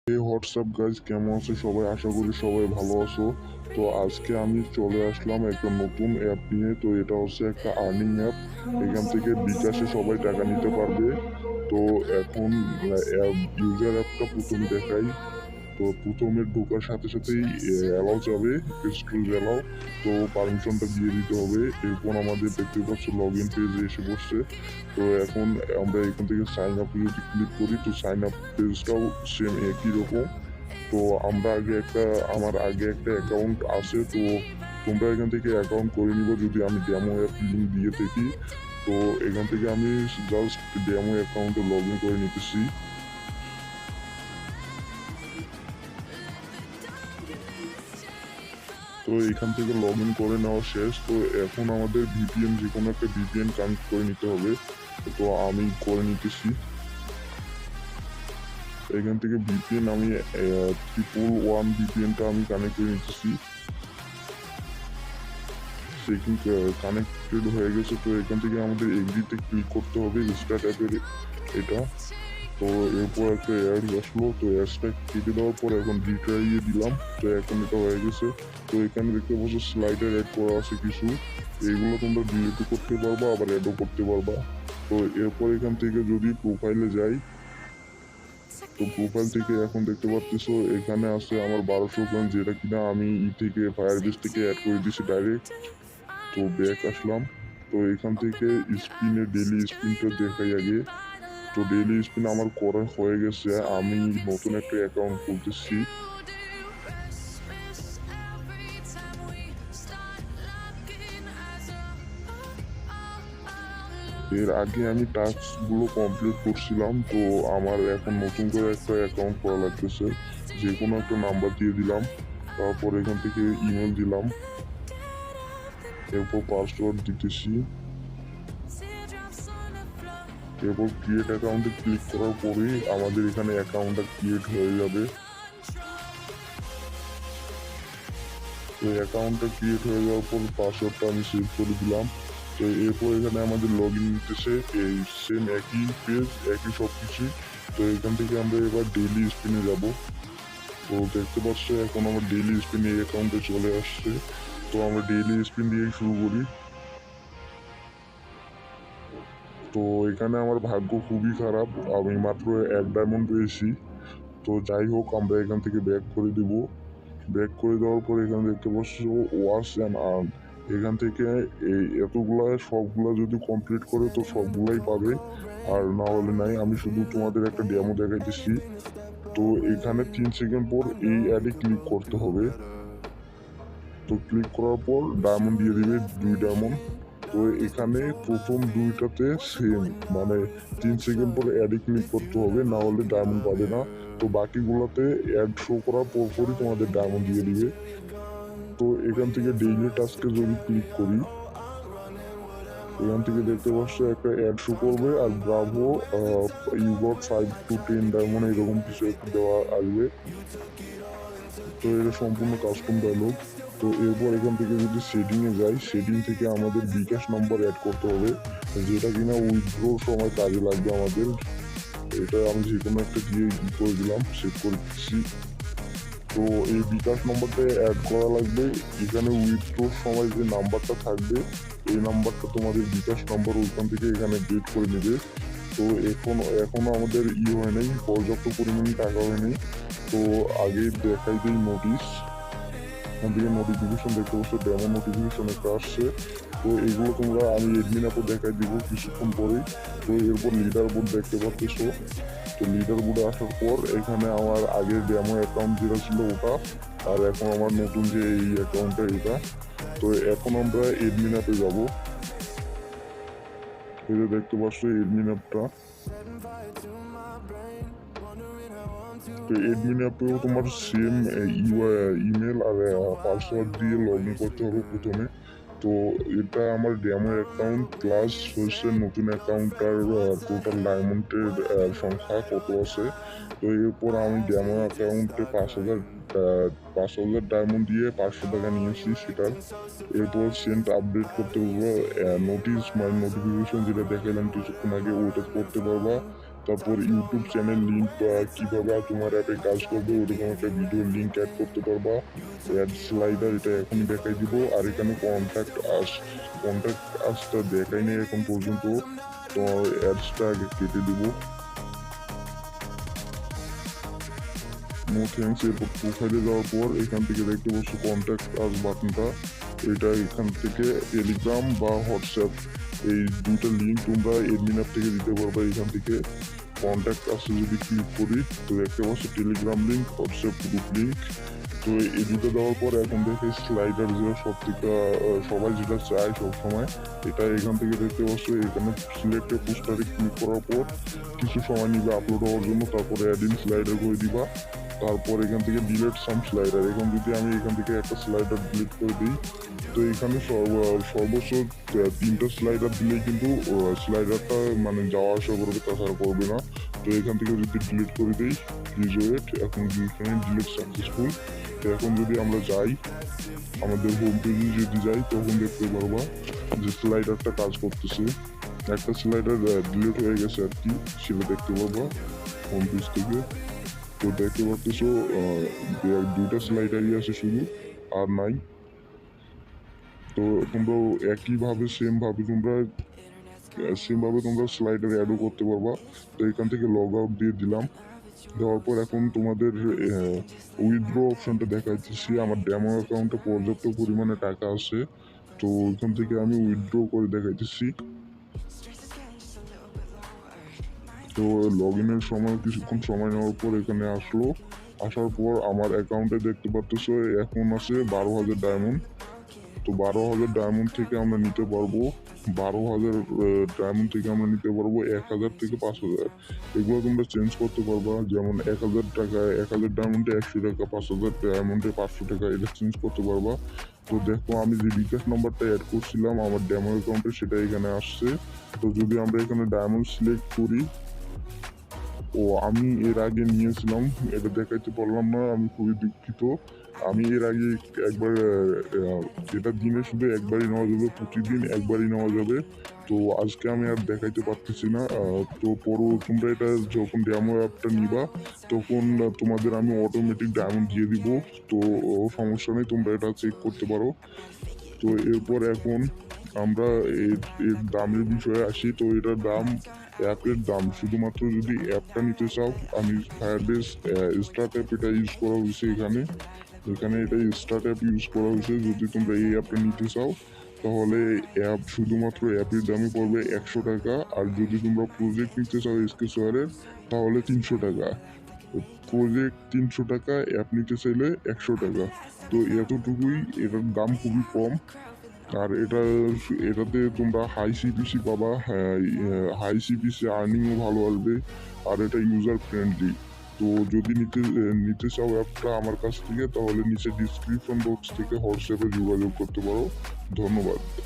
WhatsApp guys, কেমন আছো সবাই? আশা করি সবাই ভালো আছো। তো আজকে আমি চলে আসলাম একটা নতুন অ্যাপ নিয়ে। তো এটা হচ্ছে একটা আর্নিং অ্যাপ। এখান থেকে বিকাশে সবাই টাকা নিতে পারবে। তো এখন ইউজার অ্যাপটা প্রথম দেখাই। তো প্রথমে ঢোকার সাথে সাথেই অ্যালাউ যাবে, এক্সক্লুজ অ্যালাউ। তো পারমিশনটা দিয়ে দিতে হবে। এরপর আমাদের দেখতে পাচ্ছ লগ ইন পেজে এসে বসছে। তো এখন আমরা এখান থেকে সাইন আপ যদি ক্লিক করি, তো সাইন আপ পেজটাও সেম একই রকম। তো আমার আগে একটা অ্যাকাউন্ট আছে। তো তোমরা এখান থেকে অ্যাকাউন্ট করে নিব যদি আমি ডেমো অ্যাপ লিঙ্ক দিয়ে থাকি। তো এখান থেকে আমি জাস্ট ডেমো অ্যাকাউন্টে লগ ইন করে নিতেছি। তো এখান থেকে লগ ইন করে নেওয়া শেষ। তো এখন আমাদের ভিপিএন, যে কোনো একটা ভিপিএন কানেক্ট করে নিতে হবে। তো আমি করে নিতেছি। এখান থেকে ভিপিএন আমি 111 ভিপিএনটা আমি কানেক্ট করে নিতেছি। সেকেন্ড কানেক্টেড হয়ে গেছে। তো এখান থেকে আমাদের এগ্রিতে ক্লিক করতে হবে, স্টার্ট অ্যাপের এটা। তো এরপর একটা অ্যাড আসলো। তো অ্যাডসটা কেটে দেওয়ার পর এখন রিট্রাইয়ে দিলাম। তো এখন এটা হয়ে গেছে। তো এখানে দেখতে পাচ্ছ স্লাইডার অ্যাড করা আছে কিছু। এইগুলো তোমরা ডিলিটও করতে পারবা, আবার অ্যাডও করতে পারবা। তো এরপর এখান থেকে যদি প্রোফাইলে যাই, তো প্রোফাইল থেকে এখন দেখতে পাচ্ছ এখানে আছে আমার 1200 কয়েন, যেটা কিনা আমি থেকে ফায়ারবেস থেকে অ্যাড করে দিয়েছি ডাইরেক্ট। তো ব্যাক আসলাম। তো এখান থেকে ডেইলি স্পিনটা দেখাই আগে। তো ডেইলি স্পিন আমার করা হয়ে গেছে। আমি নতুন একটা অ্যাকাউন্ট খুলতেছি। এর আগে আমি টাস্কগুলো কমপ্লিট করছিলাম। তো আমার এখন নতুন করে একটা অ্যাকাউন্ট করা লাগতেছে। যে কোনো একটা নাম্বার দিয়ে দিলাম, তারপর এখান থেকে ইমেল দিলাম, এরপর পাসওয়ার্ড দিতেছি। এরপর ক্রিয়েট অ্যাকাউন্টে ক্লিক করার পরেই আমাদের এখানে অ্যাকাউন্টটা ক্রিয়েট হয়ে যাবে। তো অ্যাকাউন্টটা ক্রিয়েট হয়ে যাওয়ার পর পাসওয়ার্ডটা আমি সেভ করে দিলাম। তো এরপর এখানে আমাদের লগ ইন নিতেছে, এই সেম একই পেজ, একই সব কিছু। তো এখান থেকে আমরা এবার ডেইলি স্পিনে যাব। তো দেখতে পাচ্ছ এখন আমার ডেইলি স্পিন এই অ্যাকাউন্টে চলে আসছে। তো আমরা ডেইলি স্পিন দিয়েই শুরু করি। তো এখানে আমার ভাগ্য খুবই খারাপ, আমি মাত্র 1 ডায়মন্ড পেয়েছি। তো যাই হোক, আমরা এখান থেকে ব্যাক করে দিব। ব্যাক করে দেওয়ার পর এখানে দেখতে পাচ্ছ ওয়াশ অ্যান্ড আর্ন। এখান থেকে এই সবগুলা যদি কমপ্লিট করে তো সবগুলাই পাবে, আর না হলে নাই। আমি শুধু তোমাদের একটা ডেমো দেখাইতেছি। তো এখানে 3 সেকেন্ড পর এই অ্যাডে ক্লিক করতে হবে। তো ক্লিক করার পর ডায়মন্ড দিয়ে দিবে 2 ডায়মন্ড। তো এখানে প্রথম দুইটাতে সেম, মানে 3 সেকেন্ড পর অ্যাডে ক্লিক করতে হবে, না হলে ডায়মন্ড পাবে না। তো বাকিগুলোতে অ্যাড শো করার পরপরই তোমাদের ডায়মন্ড দিয়ে দিবে। তো এখান থেকে ডেইলি টাস্কে যদি ক্লিক করি, এখান থেকে দেখতে পাচ্ছ একটা অ্যাড শো করবে, আর bravo you got 5 to 10 diamond এরকম কিছু একটা দেওয়া আসবে। তো এটা সম্পূর্ণ কাস্টম ডায়লগ। তো এরপর এখান থেকে যদি সেটিংয়ে যাই, সেটিং থেকে আমাদের বিকাশ নাম্বার অ্যাড করতে হবে, যেটা কিনা উইথড্রোর সময় কাজে লাগবে আমাদের। এটা আমি যে কোনো একটা দিয়ে করে দিলাম, সেভ করে দিচ্ছি। তো এই বিকাশ নাম্বারটা অ্যাড করা লাগবে। এখানে উইথড্রোর সময় যে নাম্বারটা থাকবে, এই নাম্বারটা তোমাদের বিকাশ নাম্বার, ওইখান থেকে এখানে ডেট করে নেবে। তো এখনো আমাদের হয় নাই, পর্যাপ্ত পরিমাণে টাকা হয়নি। তো আগে দেখাই দিই নোটিশ। এখান থেকে নোটিফিকেশন দেখতে পাচ্ছ, ডেমো নোটিফিকেশন একটা আসছে। তো এইগুলো তোমরা আমি এডমিন অ্যাপে দেখাই দিব কিছুক্ষণ পরেই। তো এরপর লিডার বোর্ড দেখতে পাচ্ছ। তো লিডার বোর্ডে আসার পর এখানে আমার আগের ডেমো অ্যাকাউন্ট যেটা ছিল ওটা, আর এখন আমার নতুন যে এই অ্যাকাউন্টটা এটা। তো এখন আমরা এডমিন অ্যাপে যাবো। এই যে দেখতে পাচ্ছ এডমিন অ্যাপটা। তো এডমিন অ্যাপেও তোমার সেম ইমেল আর পাসওয়ার্ড দিয়ে লগ ইন করতে হবে প্রথমে। তো এটা আমার ডেমো অ্যাকাউন্ট, প্লাস হচ্ছে নতুন অ্যাকাউন্টটার টোটাল ডায়মন্ডের সংখ্যা কত আছে। তো এরপর আমি ডেমো অ্যাকাউন্টে 5,000 ডায়মন্ড দিয়ে 500 টাকা নিয়েছি সেটার। এরপর সেন্ট আপডেট করতে পারবো, নোটিফিকেশন যেটা দেখালাম কিছুক্ষণ আগে, ওটা করতে পারবা। তারপর ইউটিউব চ্যানেল লিঙ্ক বা কীভাবে তোমার অ্যাপে কাজ করবে ওরকম একটা ভিডিওর লিঙ্ক অ্যাড করতে পারবা। অ্যাড স্লাইডার এটা এখনই দেখাই দিব। আর এখানে কন্ট্যাক্ট আসটা দেখাই নেই এখন পর্যন্ত, তো অ্যাডসটা আগে কেটে দিব। No thanks. এরপর প্রোফাইলে যাওয়ার পর এখান থেকে দেখতে পাচ্ছ কন্ট্যাক্ট আস বাটনটা, এটা এখান থেকে টেলিগ্রাম বা হোয়াটসঅ্যাপ এই দুটো লিঙ্ক তোমরা এডমিন অ্যাপ থেকে দিতে পারবে। এখান থেকে কন্ট্যাক্ট আসে যদি ক্লিক করি তো দেখতে পাচ্ছ Telegram link, WhatsApp group link. তো এই দুটো দেওয়ার পর এখন দেখে স্লাইডার যে সবাই যেটা চায় সবসময়, এটা এখান থেকে দেখতে পাচ্ছ এখানে সিলেক্টে পোস্টারে ক্লিক করার পর কিছু সময় নিবে আপলোড হওয়ার জন্য, তারপরে অ্যাডিং স্লাইডার করে দিবা। তারপর এখান থেকে ডিলিট সাম স্লাইডার, এখন যদি আমি এখান থেকে একটা স্লাইডার ডিলিট করে দিই তো এখানে সর্বোচ্চ 3টা স্লাইডার দিলেই কিন্তু স্লাইডারটা মানে যাওয়া আসা করবে, তাছাড়া করবে না। তো এখান থেকে যদি ডিলিট করে দিই, প্লিজ ওয়েট, এখন এখানে ডিলিট সাকসেসফুল। তো এখন যদি আমরা যাই আমাদের হোম পেজে যদি যাই তখন দেখতে পারবা যে স্লাইডারটা কাজ করতেছে, একটা স্লাইডার ডিলিট হয়ে গেছে আর কি, সেটা দেখতে পারবা হোম পেজ থেকে। তো দেখতে পাচ্ছ 2টা স্লাইডারই আছে শুধু, আর নাই। তো তোমরা একইভাবে সেমভাবে তোমরা স্লাইডার অ্যাডও করতে পারবা। তো এখান থেকে লগ আউট দিয়ে দিলাম, দেওয়ার পর এখন তোমাদের উইথড্র অপশনটা দেখাচ্ছি। আমার ডেমো অ্যাকাউন্টে পর্যাপ্ত পরিমাণে টাকা আছে, তো ওইখান থেকে আমি উইথড্র করে দেখাইতেছি। তো লগ ইনের সময় কিছুক্ষণ সময় নেওয়ার পর এখানে আসার পর আমার অ্যাকাউন্টে দেখতে পাচ্ছ এখন আছে 12,000 ডায়মন্ড। তো 12,000 ডায়মন্ড থেকে আমরা নিতে পারবো 1,000 থেকে 5,000। এগুলো তোমরা চেঞ্জ করতে পারবা, যেমন 1,000 টাকায় 1,000 ডায়মন্ডে 100 টাকা, 5,000 ডায়মন্ডে 500 টাকা, এটা চেঞ্জ করতে পারবা। তো দেখো আমি যে বিকাশ নাম্বারটা অ্যাড করছিলাম আমার ডেমো অ্যাকাউন্টে সেটা এখানে আসছে। তো যদি আমরা এখানে ডায়মন্ড সিলেক্ট করি, আমি এর আগে নিয়েছিলাম, এটা দেখাইতে পারলাম না, আমি খুবই দুঃখিত। আমি এর আগে একবার এটা দিনে শুধু একবারই নেওয়া যাবে, প্রতিদিন একবারই নেওয়া যাবে। তো আজকে আমি আর দেখাইতে পারতেছি না। তো তোমরা এটা যখন ডেমো অ্যাপটা নিবা তখন তোমাদের আমি অটোমেটিক ডায়মন্ড দিয়ে দিব। তো সমস্যা নেই, তোমরা এটা চেক করতে পারো। তো এরপর এখন আমরা এর দামের বিষয়ে আসি। তো এটার দাম, অ্যাপের দাম শুধুমাত্র যদি অ্যাপটা নিতে চাও, আমি ফায়ারবেস স্টার্ট অ্যাপ এটা ইউজ করা হয়েছে এখানে এটা স্টার্ট অ্যাপ ইউজ করা হয়েছে। যদি তোমরা এই অ্যাপটা নিতে চাও তাহলে শুধুমাত্র অ্যাপের দামে পড়বে 100 টাকা। আর যদি তোমরা প্রজেক্ট নিতে চাও স্কেচওয়্যারের তাহলে 300 টাকা। প্রজেক্ট 300 টাকা, অ্যাপ নিতে চাইলে 100 টাকা। তো এতটুকুই, এটার দাম খুবই কম। আর এটাতে তোমরা হাই সিপিসি পাবা, হাই সিপিসি আর্নিংও ভালো আসবে, আর এটা ইউজার ফ্রেন্ডলি। তো যদি নিতে চাও অ্যাপটা আমার কাছ থেকে তাহলে নিচে ডিসক্রিপশন বক্স থেকে হোয়াটসঅ্যাপে যোগাযোগ করতে পারো। ধন্যবাদ।